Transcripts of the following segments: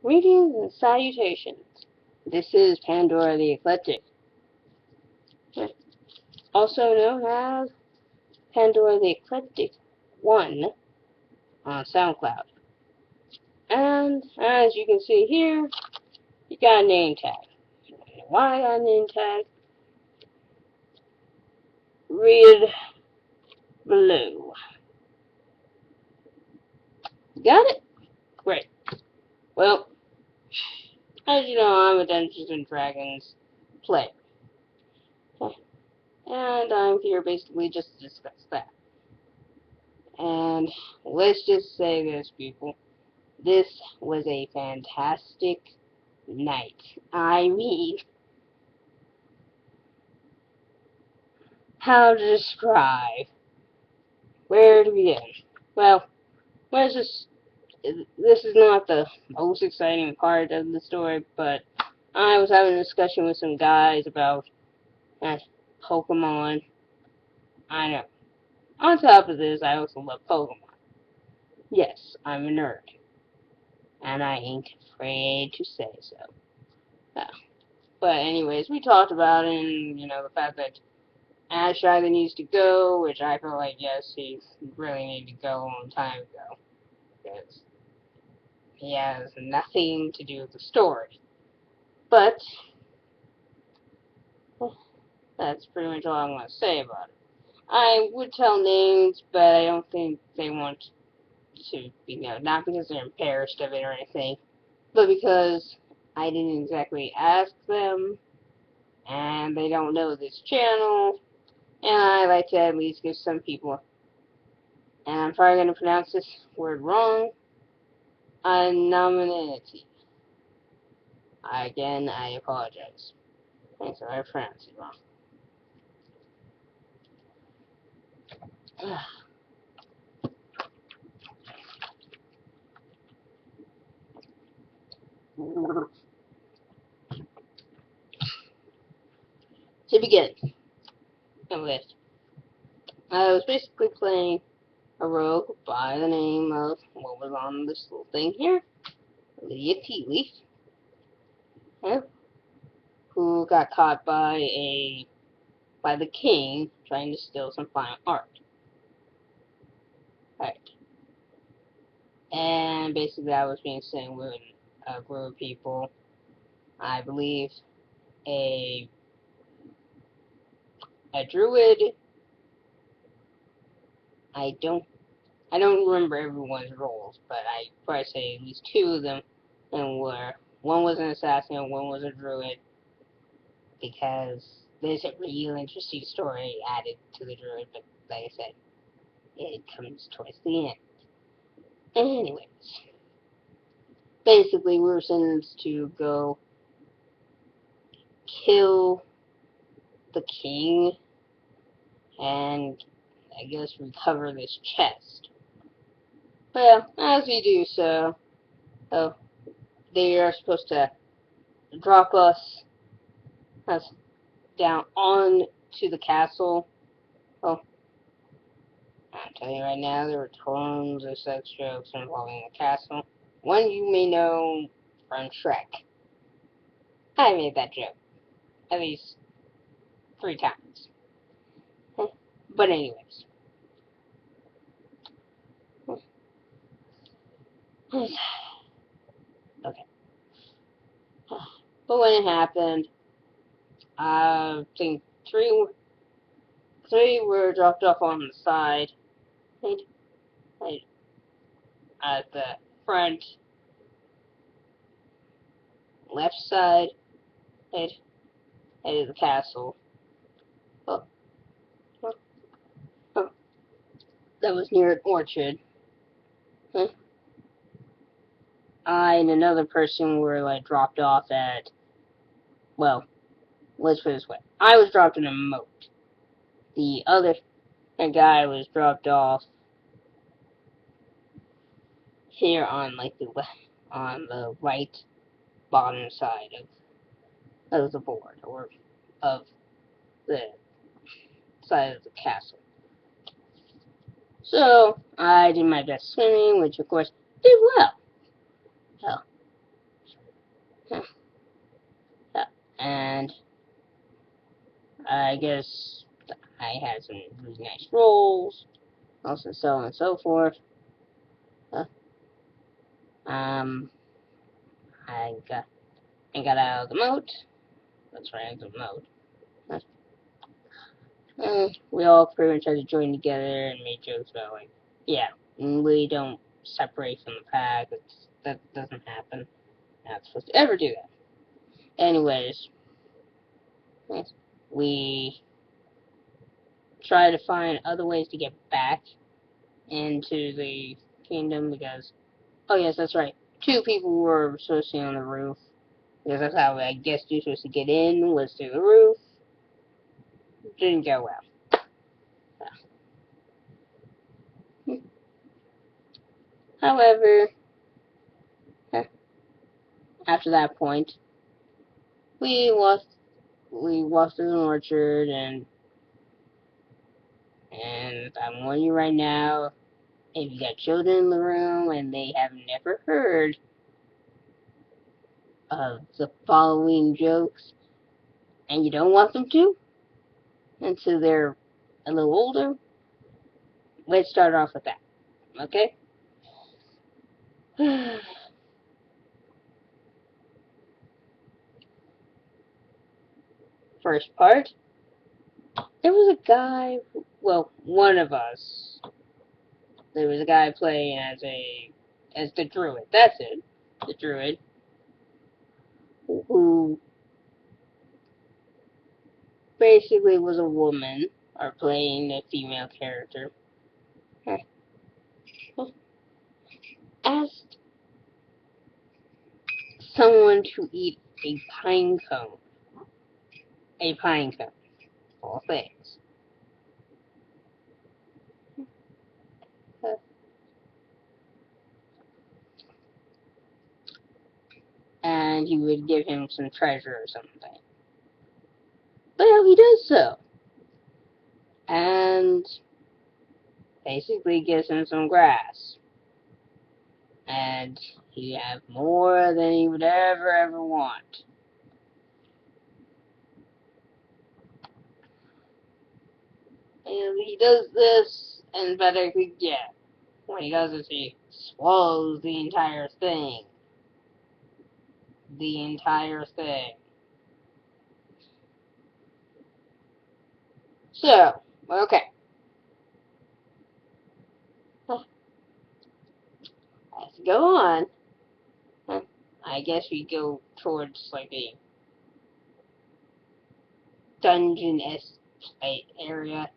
Greetings and salutations. This is Pandora the Eclectic, also known as Pandora the Eclectic 1 on SoundCloud. And as you can see here, you got a name tag. Why I got a name tag? Read below. Got it? Great. Well, as you know, I'm a Dungeons and Dragons player. And I'm here basically just to discuss that. And let's just say this, people. This was a fantastic night. I mean, how to describe? Where to begin? Well, let's just. This is not the most exciting part of the story, but I was having a discussion with some guys about Pokemon. I know. On top of this, I also love Pokemon. Yes, I'm a nerd, and I ain't afraid to say so. Uh, but anyways, we talked about it, and the fact that Ash either needs to go, which I feel like, yes, he really needed to go a long time ago. Because he has nothing to do with the story. But, that's pretty much all I'm going to say about it. I would tell names, but I don't think they want to be known. Not because they're embarrassed of it or anything, but because I didn't exactly ask them, and they don't know this channel, and I like to at least give some people, and I'm probably going to pronounce this word wrong, anonymity. Again, I apologize. Thanks, I pronounced it wrong. To begin with, I was basically playing a rogue by the name of what was on this little thing here, Lydia Tealeaf, yeah, who got caught by the king trying to steal some fine art. Right. And basically I was being sent with a group of people, I believe a druid. I don't remember everyone's roles, but I probably say at least two of them, and one was an assassin and one was a druid, because there's a real interesting story added to the druid, but like I said, it comes towards the end. Anyways, basically we were sentenced to go kill the king and I guess recover this chest. Well, as we do so, oh, they are supposed to drop us down on to the castle. Oh, I'm telling you right now, there were tons of sex jokes involving the castle. One you may know from Shrek. I made that joke at least 3 times. But anyways. Okay. But when it happened, I think three were dropped off on the side. Right, at the front left side head of the castle. Oh, oh, oh. That was near an orchard. Huh? I and another person were dropped off at, well, let's put it this way. I was dropped in a moat. The other guy was dropped off here on on the right bottom side of the board, or of the side of the castle. So I did my best swimming, which of course did well. Hell, I guess I had some really nice roles, also so on and so forth. Uh, um, I got out of the moat. That's right, out of the moat. We all pretty much had to join together and make jokes about like, yeah, we don't separate from the pack. That doesn't happen. Not supposed to ever do that. Anyways, we try to find other ways to get back into the kingdom because, oh yes, that's right. Two people were supposed to be on the roof because that's how I guess you're supposed to get in was through the roof. Didn't go well. However, after that point, we walked through an orchard and I'm warning you right now, if you got children in the room and they have never heard of the following jokes and you don't want them to until they're a little older, let's start off with that. Okay? First part, there was a guy, well, one of us, there was a guy playing as the druid. That's it. The druid who basically was a woman, or playing a female character, asked someone to eat a pine cone. A pine cone. All things. And he would give him some treasure or something. Well, he does so. And basically gives him some grass. And he have more than he would ever want. And he does this, and better could get. What he does is he swallows the entire thing. The entire thing. So, okay. Let's go on. I guess we go towards like a dungeon-esque area.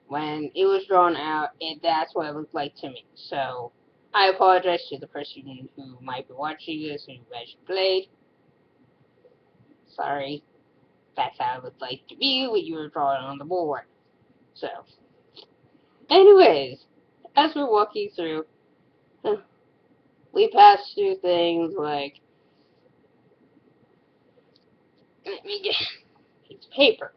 When it was drawn out, that's what it looked like to me. So, I apologize to the person who might be watching this who actually played. Sorry, that's how it looked like to me when you were drawing on the board. So, anyways, as we're walking through, we pass through things like, let me get a piece of paper.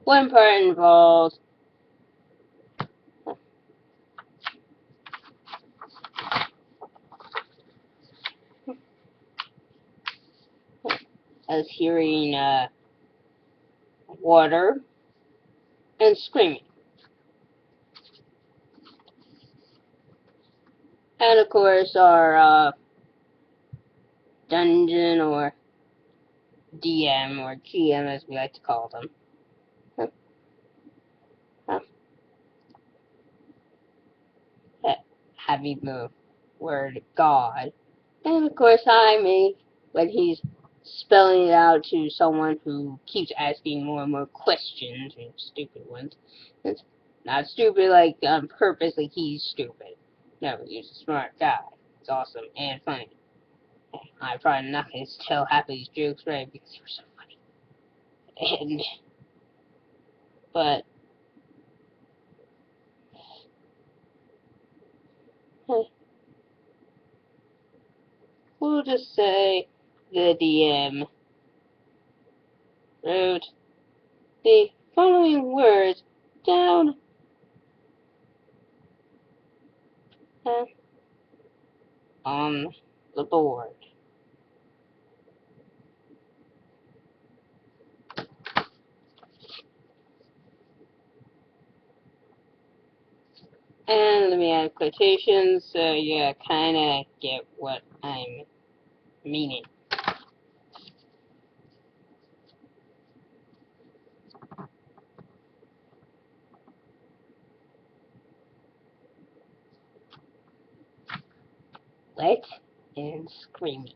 One part involves us hearing water and screaming. And of course, our dungeon or DM or GM, as we like to call them, having the word God. And of course, me, when he's spelling it out to someone who keeps asking more and more questions, and stupid ones. It's not stupid like on purpose, like he's stupid. No, he's a smart guy. It's awesome and funny. I'm probably not going to tell half of these jokes right because they were so funny. And, but, we'll just say the DM wrote the following words down on the board. let me add quotations so you kind of get what I'm meaning. Wet and screamy.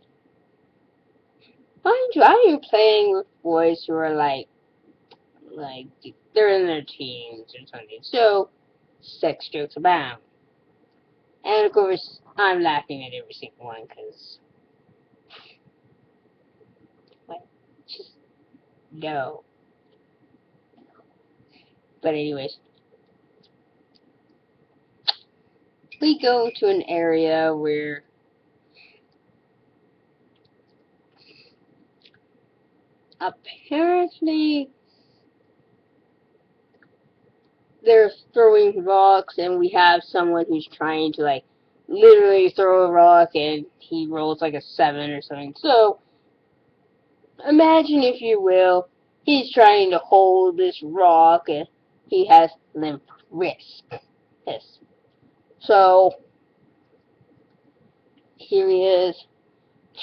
Mind you, I am playing with boys who are like they're in their teens or something. So sex jokes abound, and of course I'm laughing at every single one because, like, just no. But anyways, we go to an area where apparently they're throwing rocks, and we have someone who's trying to like literally throw a rock, and he rolls like a 7 or something. So imagine, if you will, he's trying to hold this rock, and he has limp wrists. Yes. So here he is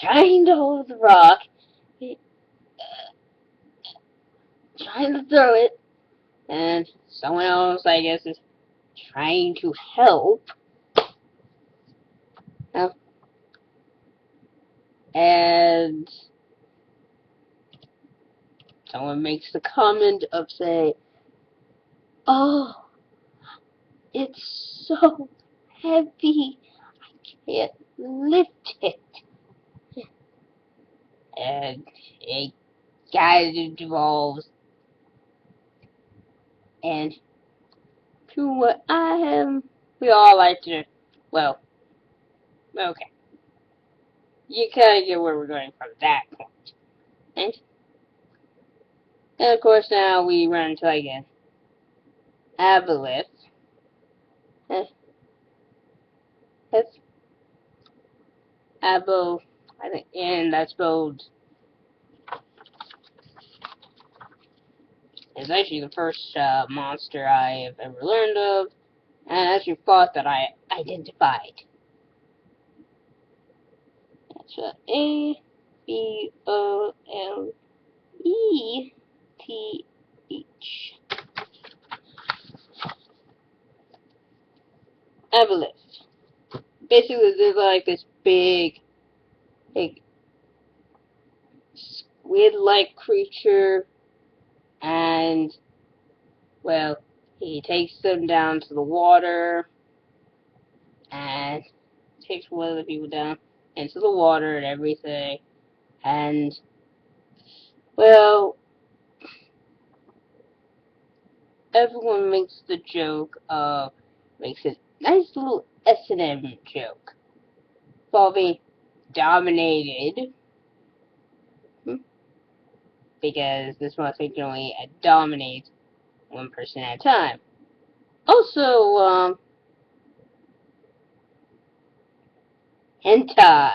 trying to hold the rock, trying to throw it, and someone else, I guess, is trying to help. And someone makes the comment of say, "Oh, it's so heavy, I can't lift it." And a guy devolves, and to what I am, we all like to, well, okay, you kind of get where we're going from that point. And, and of course now we run into like an aboleth. Eh, That's abo, I think, and that's spelled. It's actually the first monster I have ever learned of, and actually fought that I identified. That's Aboleth. Aboleth. Basically, there's like this big, like, squid-like creature, and, well, he takes them down to the water, and takes one of the people down into the water and everything, and, well, everyone makes the joke of, makes a nice little S&M joke, involving dominated, because this monster can only dominate one person at a time. Also, hentai.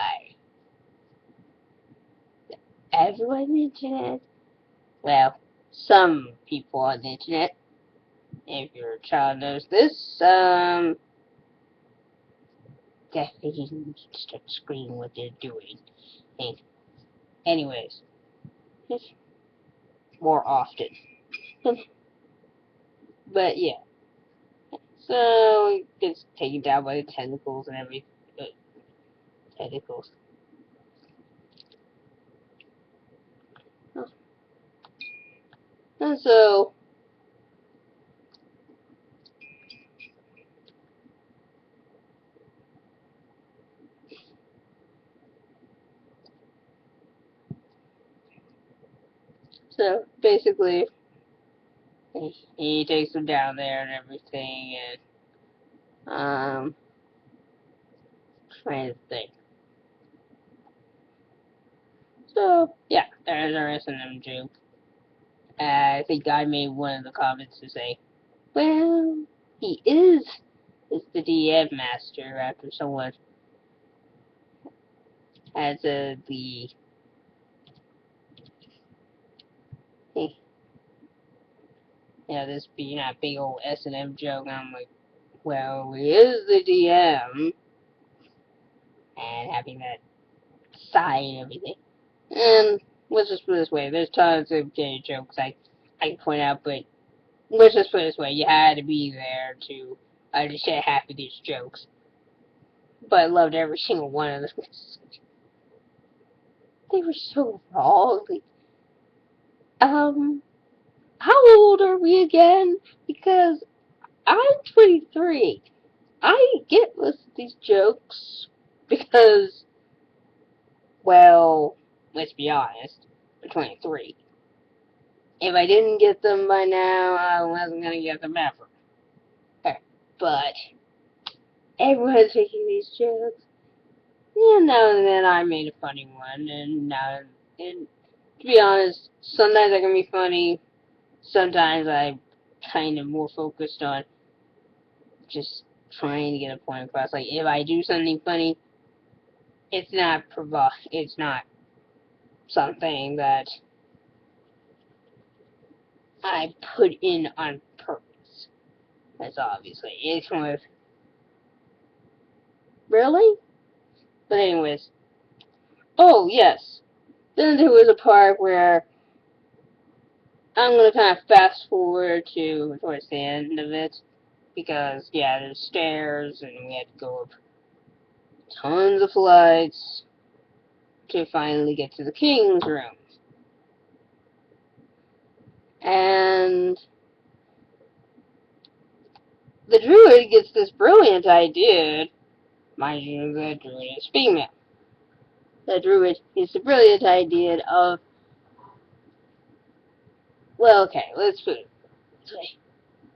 Everyone on the internet, well, some people on the internet, if your child knows this, definitely start screaming what they're doing. And anyways, just more often. But yeah, so it gets taken down by the tentacles and everything. Tentacles. And so basically, he takes them down there and everything, and trying to think. So yeah, there's our S&M joke. I think I made one of the comments to say, well, he is the DM master after someone has the this being a big old S&M joke. And I'm like, well, he is the DM, and having that side and everything. And let's just put it this way, there's tons of gay jokes I can point out, but let's just put it this way, you had to be there to understand half of these jokes. But I loved every single one of them. They were so wrong. How old are we again? Because I'm 23. I get most of these jokes because, well, let's be honest, I'm 23. If I didn't get them by now, I wasn't gonna get them ever. But everyone's making these jokes. Yeah, now and then I made a funny one, and to be honest, sometimes I can be funny, sometimes I'm kind of more focused on just trying to get a point across. Like, if I do something funny, it's not something that I put in on purpose. That's obviously. It's one of, really? But anyways, oh yes. Then there was a part where I'm gonna kind of fast forward to towards the end of it because yeah, there's stairs and we had to go up tons of flights to finally get to the king's room. And the druid gets this brilliant idea. Mind you, the druid is female. The druid gets the brilliant idea of, well, okay, let's put it this way.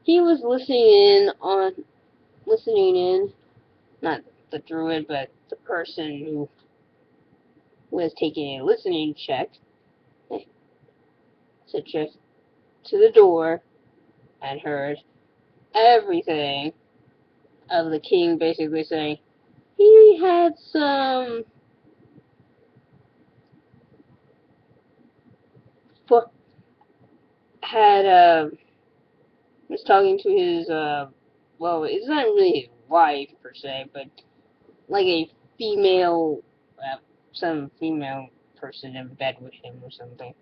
He was listening in, not the druid, but the person who was taking a listening check, to check to the door and heard everything of the king basically saying he had some had was talking to his well, it's not really his wife per se, but like a female some female person in bed with him or something.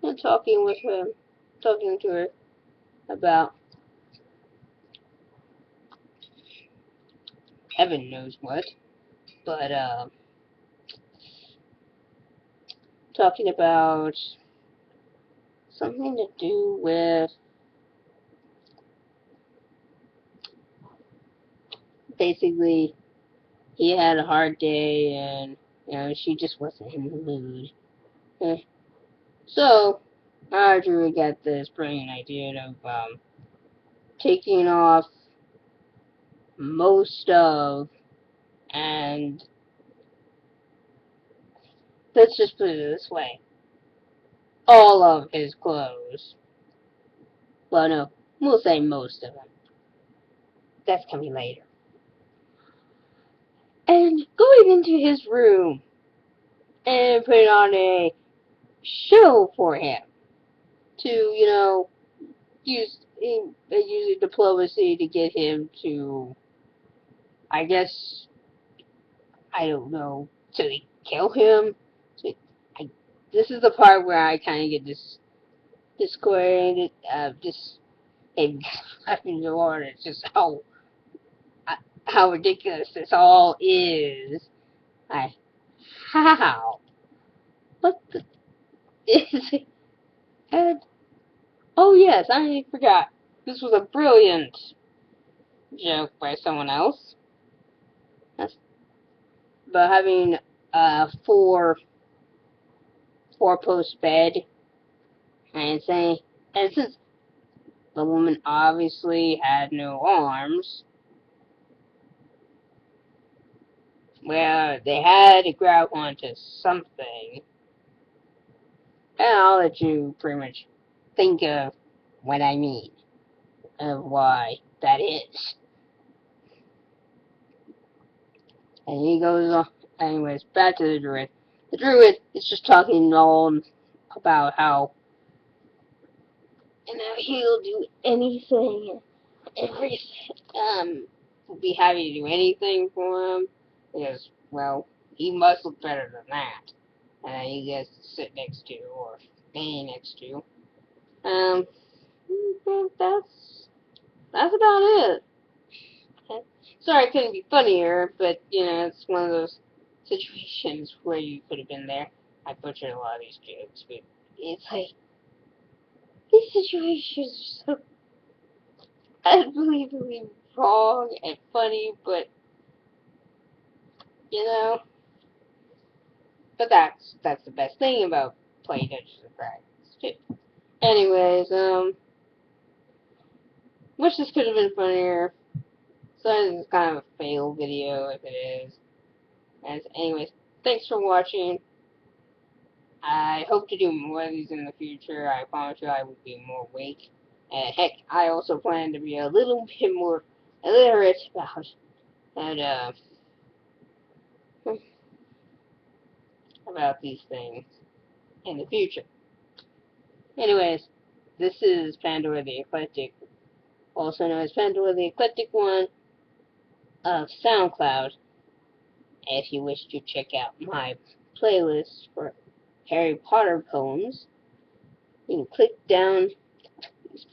And talking to her about heaven knows what, but talking about something to do with basically he had a hard day and she just wasn't in the mood. So Audrey got this brilliant idea of taking off most of, and let's just put it this way, all of his clothes. Well, no, we'll say most of them. That's coming later. And going into his room and putting on a show for him to, use diplomacy to get him to, I guess, I don't know, to kill him. So this is the part where I kind of get discorded, just a fucking Lord. It's just how ridiculous this all is. How? What the is it? And oh yes, I forgot. This was a brilliant joke by someone else. That's about having a four-post bed and saying, and since the woman obviously had no arms, well, they had to grab onto something. And I'll let you pretty much think of what I mean, of why that is. And he goes on, anyways, back to the druid. The druid is just talking on about how, and how he'll do anything, everything. Will be happy to do anything for him because, well, he must look better than that. And he gets to sit next to or stay next to. Um, that's about it. Sorry I couldn't be funnier, but you know it's one of those situations where you could have been there. I butchered a lot of these jokes, but it's like these situations are so unbelievably wrong and funny, but you know, but that's the best thing about playing Dungeons and Dragons too. Anyways, wish this could have been funnier. So this is kind of a fail video if it is. And anyways, thanks for watching. I hope to do more of these in the future. I promise you I will be more awake. And heck, I also plan to be a little bit more illiterate and, about these things in the future. Anyways, this is Pandora the Eclectic, also known as Pandora the Eclectic One of SoundCloud. If you wish to check out my playlist for Harry Potter poems, you can click down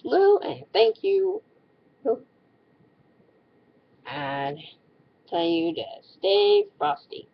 below and thank you. And tell you to stay frosty.